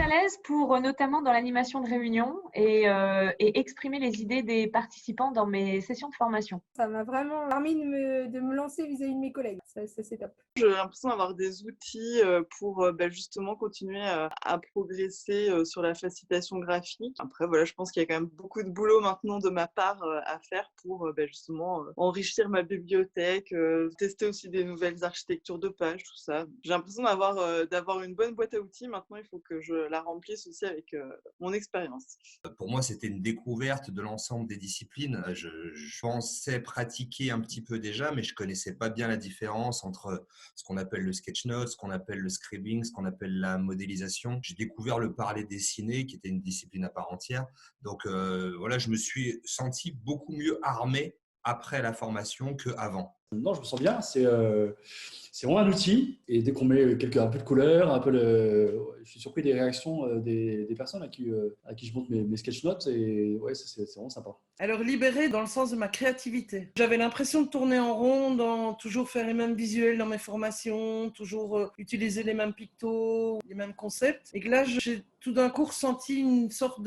à l'aise pour, notamment dans l'animation de réunions et exprimer les idées des participants dans mes sessions de formation. Ça m'a vraiment permis de me lancer vis-à-vis de mes collègues. Ça, c'est top. J'ai l'impression d'avoir des outils pour justement continuer à progresser sur la facilitation graphique. Après, voilà, je pense qu'il y a quand même beaucoup de boulot maintenant de ma part à faire pour justement enrichir ma bibliothèque, tester aussi des nouvelles architectures de pages, tout ça. J'ai l'impression d'avoir une bonne boîte à outils. Maintenant, il faut que je la remplisse aussi avec mon expérience. Pour moi, c'était une découverte de l'ensemble des disciplines. Je pensais pratiquer un petit peu déjà, mais je connaissais pas bien la différence entre ce qu'on appelle le sketchnote, ce qu'on appelle le scribing, ce qu'on appelle la modélisation. J'ai découvert le parler dessiné, qui était une discipline à part entière. Donc voilà, je me suis senti beaucoup mieux armé après la formation qu'avant. Non, je me sens bien. C'est vraiment un outil. Et dès qu'on met un peu de couleur, je suis surpris des réactions des personnes à qui je montre mes sketch notes. Et ouais, c'est vraiment sympa. Alors libérée dans le sens de ma créativité. J'avais l'impression de tourner en rond, toujours faire les mêmes visuels dans mes formations, toujours utiliser les mêmes pictos, les mêmes concepts. Et que là, j'ai tout d'un coup ressenti une sorte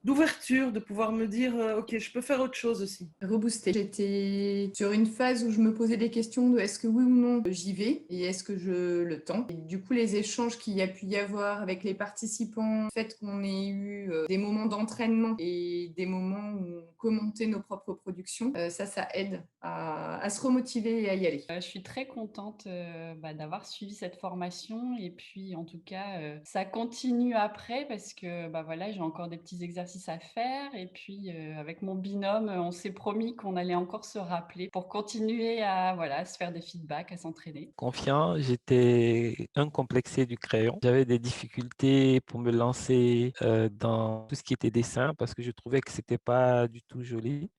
d'ouverture, de pouvoir me dire ok, je peux faire autre chose aussi. Reboosté. J'étais sur une phase où je me posais des questions de est-ce que oui ou non j'y vais et est-ce que je le tente. Et du coup, les échanges qu'il y a pu y avoir avec les participants, le fait qu'on ait eu des moments d'entraînement et des moments où on commentait nos propres productions, ça aide à se remotiver et à y aller. Je suis très contente d'avoir suivi cette formation et puis en tout cas ça continue après parce que voilà, j'ai encore des petits exercices à faire et puis avec mon binôme on s'est promis qu'on allait encore se rappeler pour continuer à se faire des feedbacks, à s'entraîner. Confiant, j'étais incomplexé du crayon. J'avais des difficultés pour me lancer dans tout ce qui était dessin parce que je trouvais que c'était pas du tout joli.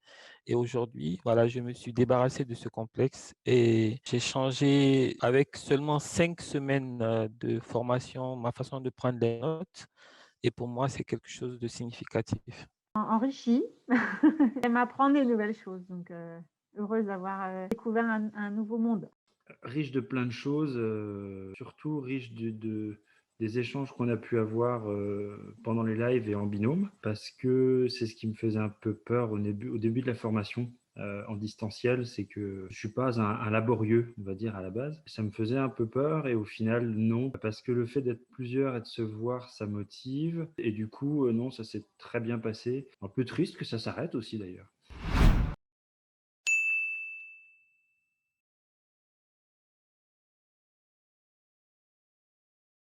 Et aujourd'hui, voilà, je me suis débarrassé de ce complexe et j'ai changé avec seulement 5 semaines de formation, ma façon de prendre des notes. Et pour moi, c'est quelque chose de significatif. Enrichi et m'apprendre des nouvelles choses. Donc, heureuse d'avoir découvert un nouveau monde. Riche de plein de choses, surtout riche des échanges qu'on a pu avoir pendant les lives et en binôme, parce que c'est ce qui me faisait un peu peur au début de la formation en distanciel, c'est que je suis pas un laborieux, on va dire, à la base. Ça me faisait un peu peur et au final, non, parce que le fait d'être plusieurs et de se voir, ça motive. Et du coup, non, ça s'est très bien passé. Un peu triste que ça s'arrête aussi d'ailleurs.